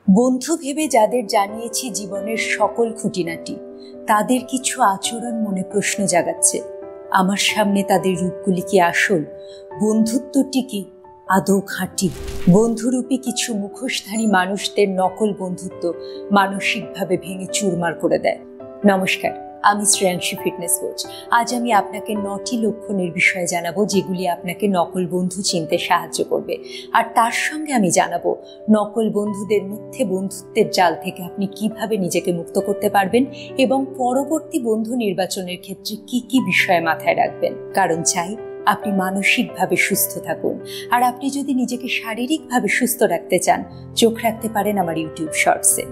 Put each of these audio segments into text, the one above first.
বন্ধু ভেবে যাদের জানিয়েছি জীবনের সকল খুঁটিনাটি, তাদের কিছু আচরণ মনে প্রশ্ন জাগাচ্ছে। আমার সামনে তাদের রূপগুলি কি আসল? বন্ধুত্বটি কি আদৌ খাঁটি? বন্ধুরূপী কিছু মুখোশধারী মানুষদের নকল বন্ধুত্ব মানসিকভাবে ভেঙে চুরমার করে দেয়। নমস্কার, আমি শ্রেয়াংশী ফিটনেস কোচ। আজ আমি আপনাকে 9টি লক্ষণের বিষয়ে জানাবো যেগুলি আপনাকে নকল বন্ধু চিনতে সাহায্য করবে। আর তার সঙ্গে আমি জানাবো নকল বন্ধুদের মিথ্যে বন্ধুত্বের জাল থেকে আপনি কিভাবে নিজেকে মুক্ত করতে পারবেন এবং পরবর্তী বন্ধু নির্বাচনের ক্ষেত্রে কি কি বিষয়ে মাথায় রাখবেন। কারণ চাই আপনি মানসিকভাবে সুস্থ থাকুন। আর আপনি যদি নিজেকে শারীরিকভাবে সুস্থ রাখতে চান, চোখ রাখতে পারেন আমার ইউটিউব শর্টসে।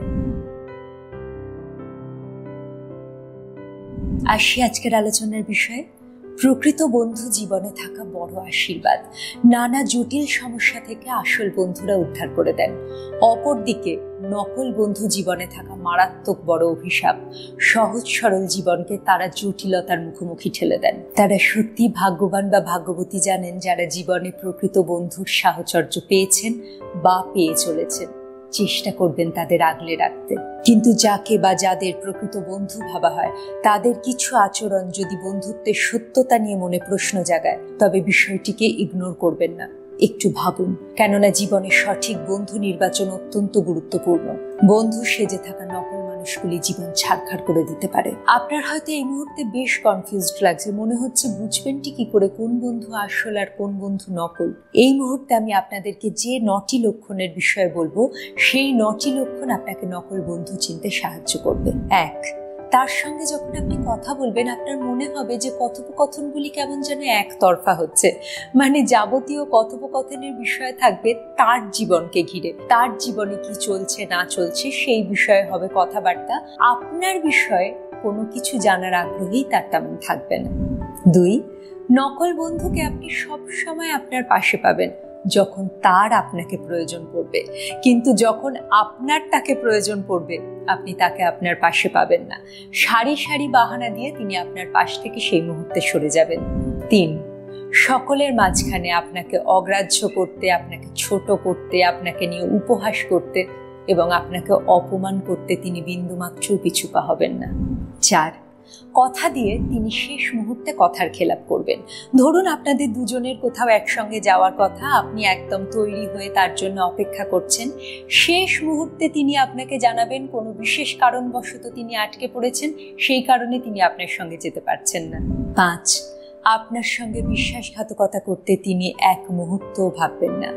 আসি আজকের আলোচনার বিষয়ে। প্রকৃত বন্ধু জীবনে থাকা বড় আশীর্বাদ। নানা জটিল সমস্যা থেকে আসল বন্ধুরা উদ্ধার করে দেন। অপরদিকে নকল বন্ধু জীবনে থাকা মারাত্মক বড় অভিশাপ। সহজ সরল জীবনকে তারা জটিলতার মুখোমুখি ঠেলে দেন। তারা সত্যি ভাগ্যবান বা ভাগ্যবতী জানেন যারা জীবনে প্রকৃত বন্ধুর সাহচর্য পেয়েছেন বা পেয়ে চলেছেন। চেষ্টা করবেন তাদের আগলে রাখতে। কিন্তু যাকে বা যাদের প্রকৃত বন্ধু ভাবা হয়, তাদের কিছু আচরণ যদি বন্ধুত্বের সত্যতা নিয়ে মনে প্রশ্ন জাগায়, তবে বিষয়টিকে ইগনোর করবেন না। একটু ভাবুন, কেননা জীবনে সঠিক বন্ধু নির্বাচন অত্যন্ত গুরুত্বপূর্ণ। বন্ধু সেজে থাকা নকল মানুষগুলি জীবন ছাড়খাড় করে দিতে পারে। আপনার হয়তো এই মুহূর্তে বেশ কনফিউজড লাগছে, মনে হচ্ছে বুঝবেনটি কি করে কোন বন্ধু আসল আর কোন বন্ধু নকল। এই মুহূর্তে আমি আপনাদেরকে যে 9টি লক্ষণের বিষয়ে বলবো, সেই 9টি লক্ষণ আপনাকে নকল বন্ধু চিনতে সাহায্য করবে। 1, তার সঙ্গে যখন আপনি কথা বলবেন, আপনার মনে হবে যে কথোপকথনগুলি কেমন যেন একতরফা হচ্ছে। মানে যাবতীয় কথোপকথনের বিষয় থাকবে তার জীবনকে ঘিরে, তার জীবনে কি চলছে না চলছে সেই বিষয়ে হবে কথাবার্তা। আপনার বিষয়ে কোনো কিছু জানার আগ্রহী তার তেমন থাকবে না। 2, নকল বন্ধুকে আপনি সব সময় আপনার পাশে পাবেন যখন তার আপনাকে প্রয়োজন পড়বে, কিন্তু যখন আপনার তাকে প্রয়োজন পড়বে আপনি তাকে আপনার পাশে পাবেন না। সারি সারি বাহানা দিয়ে তিনি আপনার পাশ থেকে সেই মুহূর্তে সরে যাবেন। 3, সকলের মাঝখানে আপনাকে অগ্রাহ্য করতে, আপনাকে ছোট করতে, আপনাকে নিয়ে উপহাস করতে এবং আপনাকে অপমান করতে তিনি বিন্দুমাত্র পিছুপা হবেন না। 4, কথা দিয়ে তিনি শেষ মুহূর্তে কথার খেলাপ করবেন। ধরুন আপনাদের দুজনের কোথাও একসঙ্গে যাওয়ার কথা, আপনি একদম তৈরি হয়ে তার জন্য অপেক্ষা করছেন। শেষ মুহূর্তে তিনি আপনাকে জানাবেন কোনো বিশেষ কারণবশত তিনি আটকে পড়েছেন, সেই কারণে তিনি আপনার সঙ্গে যেতে পারছেন না। 5, আপনার সঙ্গে বিশ্বাসঘাতকতা করতে তিনি এক মুহূর্তও ভাববেন না।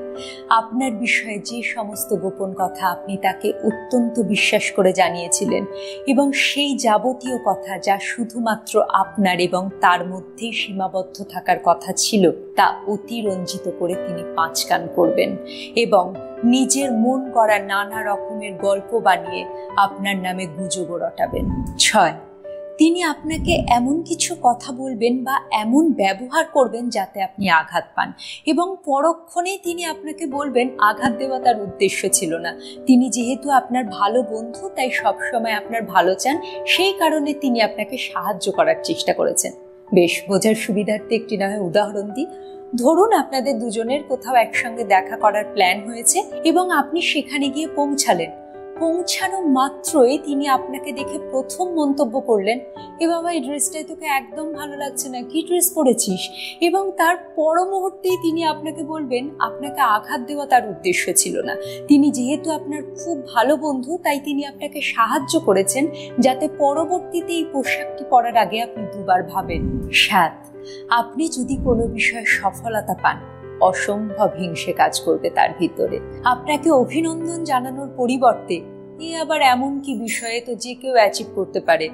আপনার বিষয়ে যে সমস্ত গোপন কথা আপনি তাকে অত্যন্ত বিশ্বাস করে জানিয়েছিলেন এবং সেই যাবতীয় কথা যা শুধুমাত্র আপনার এবং তার মধ্যেই সীমাবদ্ধ থাকার কথা ছিল, তা অতিরঞ্জিত করে তিনি 5 কান করবেন এবং নিজের মন গড়া নানা রকমের গল্প বানিয়ে আপনার নামে গুজব রটাবেন। 6, তিনি আপনাকে এমন কিছু কথা বলবেন বা এমন ব্যবহার করবেন যাতে আপনি আঘাত পান এবং পরক্ষণেই তিনি আপনাকে বলবেন আঘাত দেওয়া তার উদ্দেশ্য ছিল না। তিনি যেহেতু আপনার ভালো বন্ধু, তাই সবসময় আপনার ভালো চান, সেই কারণে তিনি আপনাকে সাহায্য করার চেষ্টা করেছেন। বেশ বোঝার সুবিধার্থে একটি না হয় উদাহরণ দিই। ধরুন আপনাদের দুজনের কোথাও একসঙ্গে দেখা করার প্ল্যান হয়েছে এবং আপনি সেখানে গিয়ে পৌঁছানো মাত্রই তিনি আপনাকে দেখে প্রথম মন্তব্য করলেন, এ বাবা এই ড্রেসটাই তোকে একদম ভালো লাগছে না, কি ড্রেস পরেছিস? এবং তার পর মুহূর্তেই তিনি আপনাকে বলবেন আপনাকে আঘাত দেওয়া তার উদ্দেশ্য ছিল না। তিনি যেহেতু আপনার খুব ভালো বন্ধু, তাই তিনি আপনাকে সাহায্য করেছেন যাতে পরবর্তীতে এই পোশাকটি পরার আগে আপনি দুবার ভাবেন। 7, আপনি যদি কোনো বিষয়ে সফলতা পান, অসম্ভব হিংসে কাজ করবে তার ভিতরে। আপনাকে অভিনন্দন জানানোর পরিবর্তে এ আবার এমন কি বিষয়ে, তো যে কেউ অ্যাচিভ করতে পারে,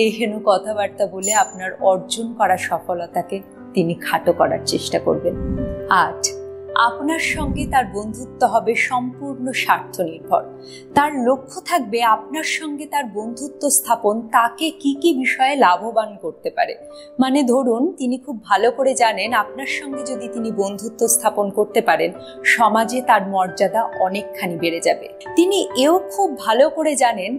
এহেন কথাবার্তা বলে আপনার অর্জন করা সফলতাকে তিনি খাটো করার চেষ্টা করবেন। 8, আপনার সঙ্গে তার বন্ধুত্ব হবে সম্পূর্ণ স্বার্থ নির্ভর। তার লক্ষ্য থাকবে আপনার সঙ্গে তার বন্ধুত্ব স্থাপন তাকে কি কি বিষয়ে লাভবান করতে পারে। মানে ধরুন তিনি খুব ভালো করে জানেন আপনার সঙ্গে যদি তিনি বন্ধুত্ব স্থাপন করতে পারেন, সমাজে তার মর্যাদা অনেকখানি বেড়ে যাবে। তিনি এও খুব ভালো করে জানেন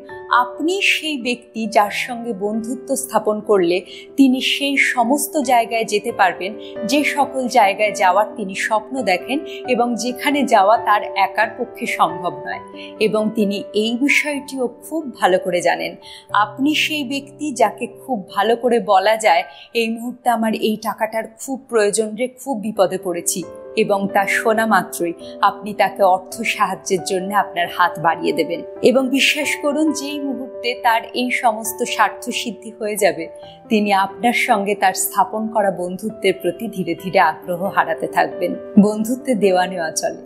আপনি সেই ব্যক্তি যার সঙ্গে বন্ধুত্ব স্থাপন করলে তিনি সেই সমস্ত জায়গায় যেতে পারবেন যে সকল জায়গায় যাওয়ার তিনি স্বপ্ন দেখেন রাখেন এবং যেখানে যাওয়া তার একার পক্ষে সম্ভব নয়। এবং তিনি এই বিষয়টিও খুব ভালো করে জানেন। আপনি সেই ব্যক্তি যাকে খুব ভালো করে বলা যায়, এই মুহূর্তে আমার এই টাকাটার খুব প্রয়োজন রে, খুব বিপদে পড়েছি, এবং তা শোনা মাত্রই আপনি তাকে অর্থ সাহায্যের জন্য আপনার হাত বাড়িয়ে দেবেন। এবং বিশ্বাস করুন, যেই মুহূর্তে তার এই সমস্ত স্বার্থ সিদ্ধি হয়ে যাবে, তিনি আপনার সঙ্গে তার স্থাপন করা বন্ধুত্বের প্রতি ধীরে ধীরে আগ্রহ হারাতে থাকবেন। বন্ধুত্বে দেওয়া নেওয়া চলে।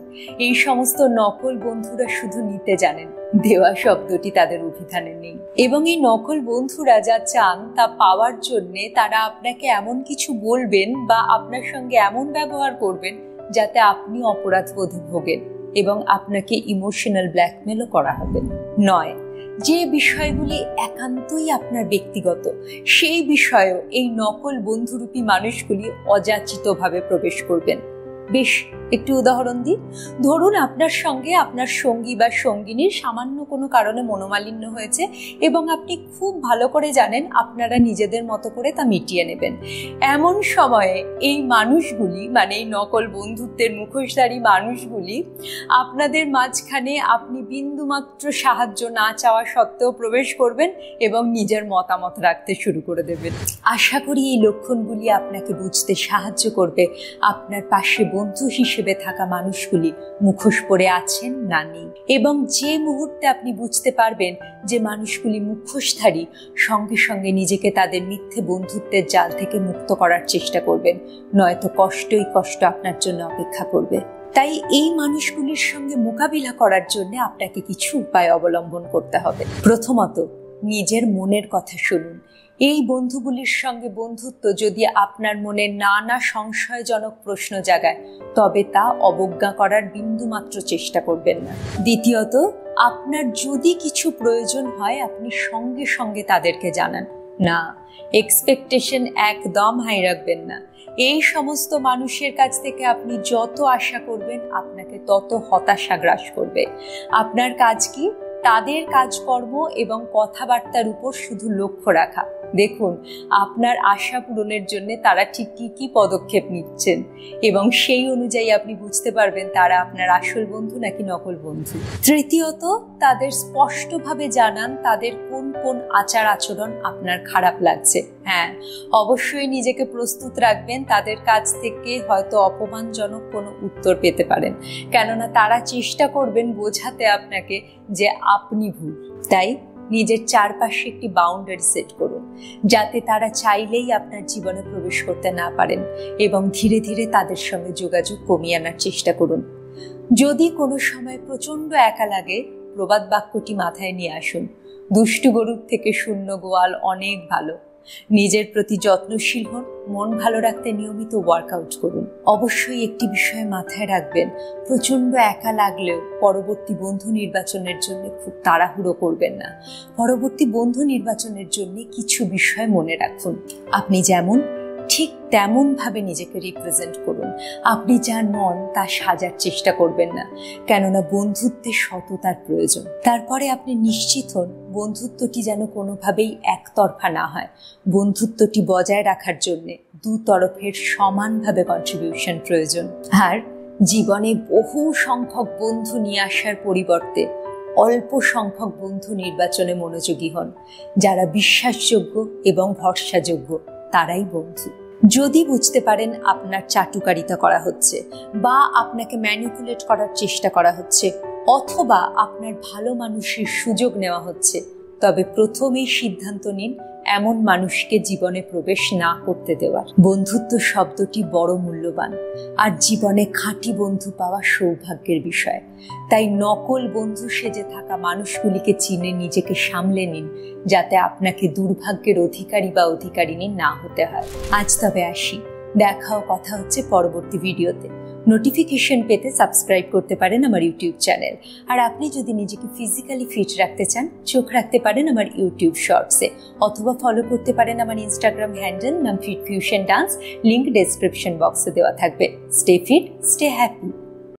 এই সমস্ত নকল বন্ধুরা শুধু নিতে জানেন, দেওয়া শব্দটি তাদের অভিধানে নেই। এবং এই নকল বন্ধুরা যা চান তা পাওয়ার জন্যে তারা আপনাকে এমন কিছু বলবেন বা আপনার সঙ্গে এমন ব্যবহার করবেন যাতে আপনি অপরাধ বোধে ভোগেন এবং আপনাকে ইমোশনাল ব্ল্যাকমেলও করা হবে। নয়, যে বিষয়গুলি একান্তই আপনার ব্যক্তিগত, সেই বিষয়েও এই নকল বন্ধুরূপী মানুষগুলি অযাচিতভাবে প্রবেশ করবেন। বেশ, একটি উদাহরণ দিই। ধরুন, আপনার সঙ্গে আপনার সঙ্গী বা সঙ্গিনীর সামান্য কোনো কারণে মনোমালিন্য হয়েছে এবং আপনি খুব ভালো করে জানেন আপনারা নিজেদের মতো করে তা মিটিয়ে নেবেন। এমন সময়ে এই মানুষগুলি, মানে এই নকল বন্ধুত্বের মুখোশধারী মানুষগুলি আপনাদের মাঝখানে আপনি বিন্দুমাত্র সাহায্য না চাওয়া সত্ত্বেও প্রবেশ করবেন এবং নিজের মতামত রাখতে শুরু করে দেবেন। আশা করি এই লক্ষণগুলি আপনাকে বুঝতে সাহায্য করবে আপনার পাশে বন্ধু হিসেবে থাকা মানুষগুলি মুখোশ পরে আছেন না নেই। এবং যে মুহূর্তে আপনি বুঝতে পারবেন যে মানুষগুলি মুখোশধারী, সঙ্গে সঙ্গে নিজেকে তাদের মিথ্যে বন্ধুত্বের জাল থেকে মুক্ত করার চেষ্টা করবেন, নয়তো কষ্টই কষ্ট আপনার জন্য অপেক্ষা করবে। তাই এই মানুষগুলির সঙ্গে মোকাবিলা করার জন্য আপনাকে কিছু উপায় অবলম্বন করতে হবে। প্রথমত, নিজের মনের কথা শুনুন। এই বন্ধুগুলির সঙ্গে বন্ধুত্ব যদি আপনার মনে নানা সংশয়জনক প্রশ্ন জাগায়, তবে তা অবজ্ঞা করার বিন্দুমাত্র চেষ্টা করবেন না। দ্বিতীয়ত, আপনার যদি কিছু প্রয়োজন হয় আপনি সঙ্গে সঙ্গে তাদেরকে জানান। না, এক্সপেকটেশন একদম হাই রাখবেন না। এই সমস্ত মানুষের কাছ থেকে আপনি যত আশা করবেন আপনাকে তত হতাশা গ্রাস করবে। আপনার কাজ কি? তাদের কাজকর্ম এবং কথাবার্তার উপর শুধু লক্ষ্য রাখা। দেখুন আপনার আশা পূরণের জন্য তারা ঠিক কি কি পদক্ষেপ নিচ্ছেন, এবং সেই অনুযায়ী আপনি বুঝতে পারবেন তারা আপনার আসল বন্ধু নাকি নকল বন্ধু। তৃতীয়ত, তাদের স্পষ্টভাবে জানান তাদের কোন কোন আচার আচরণ আপনার খারাপ লাগছে। হ্যাঁ, অবশ্যই নিজেকে প্রস্তুত রাখবেন তাদের কাছ থেকে হয়তো অপমানজনক কোনো উত্তর পেতে পারেন, কেননা তারা চেষ্টা করবেন বোঝাতে আপনাকে যে আপনি ভুল। তাই নিজের চারপাশে একটি বাউন্ডারি সেট করুন, যাতে তারা চাইলেই আপনার জীবনে প্রবেশ করতে না পারেন, এবং ধীরে ধীরে তাদের সঙ্গে যোগাযোগ কমিয়ে আনার চেষ্টা করুন। যদি কোনো সময় প্রচণ্ড একা লাগে, প্রবাদ বাক্যটি মাথায় নিয়ে আসুন, দুষ্টু গরুর থেকে শূন্য গোয়াল অনেক ভালো। নিজের প্রতি যত্নশীল হন, মন ভালো রাখতে নিয়মিত ওয়ার্কআউট করুন। অবশ্যই একটি বিষয় মাথায় রাখবেন, প্রচণ্ড একা লাগলেও পরবর্তী বন্ধু নির্বাচনের জন্য খুব তাড়াহুড়ো করবেন না। পরবর্তী বন্ধু নির্বাচনের জন্য কিছু বিষয় মনে রাখুন। আপনি যেমন ঠিক তেমন ভাবে নিজেকে রিপ্রেজেন্ট করুন। আপনি যা নন তা সাজার চেষ্টা করবেন না, কেননা বন্ধুত্বে সততার প্রয়োজন। তারপরে আপনি নিশ্চিত হন বন্ধুত্বটি যেন কোনোভাবেই একতরফা না হয়। বন্ধুত্বটি বজায় রাখার জন্য দু তরফের সমানভাবে কন্ট্রিবিউশন প্রয়োজন। আর জীবনে বহু সংখ্যক বন্ধু নিয়ে আসার পরিবর্তে অল্প সংখ্যক বন্ধু নির্বাচনে মনোযোগী হন। যারা বিশ্বাসযোগ্য এবং ভরসাযোগ্য তারাই বন্ধু। যদি বুঝতে পারেন আপনার চাটুকারিতা করা হচ্ছে বা আপনাকে ম্যানিপুলেট করার চেষ্টা করা হচ্ছে, অথবা আপনার ভালো মানুষের সুযোগ নেওয়া হচ্ছে, তবে প্রথমেই সিদ্ধান্ত নিন এমন মানুষকে জীবনে প্রবেশ না করতে দেওয়ার। বন্ধুত্ব শব্দটি বড় মূল্যবান, আর জীবনে খাঁটি বন্ধু পাওয়া সৌভাগ্যের বিষয়। তাই নকল বন্ধু সেজে থাকা মানুষগুলিকে চিনে নিজেকে সামলে নিন, যাতে আপনাকে দুর্ভাগ্যের অধিকারী বা অধিকারিণী না হতে হয়। আজ তবে আসি, দেখা ও কথা হচ্ছে পরবর্তী ভিডিওতে। নোটিফিকেশন পেতে সাবস্ক্রাইব করতে পারেন আমার ইউটিউব চ্যানেল। আর আপনি যদি নিজেকে ফিজিক্যালি ফিট রাখতে চান, চোখ রাখতে পারেন আমার ইউটিউব শর্টসে, অথবা ফলো করতে পারেন আমার ইনস্টাগ্রাম হ্যান্ডেল নাম Fit Fusion Dance. Link description বক্সে দেওয়া থাকবে। Stay fit, stay happy.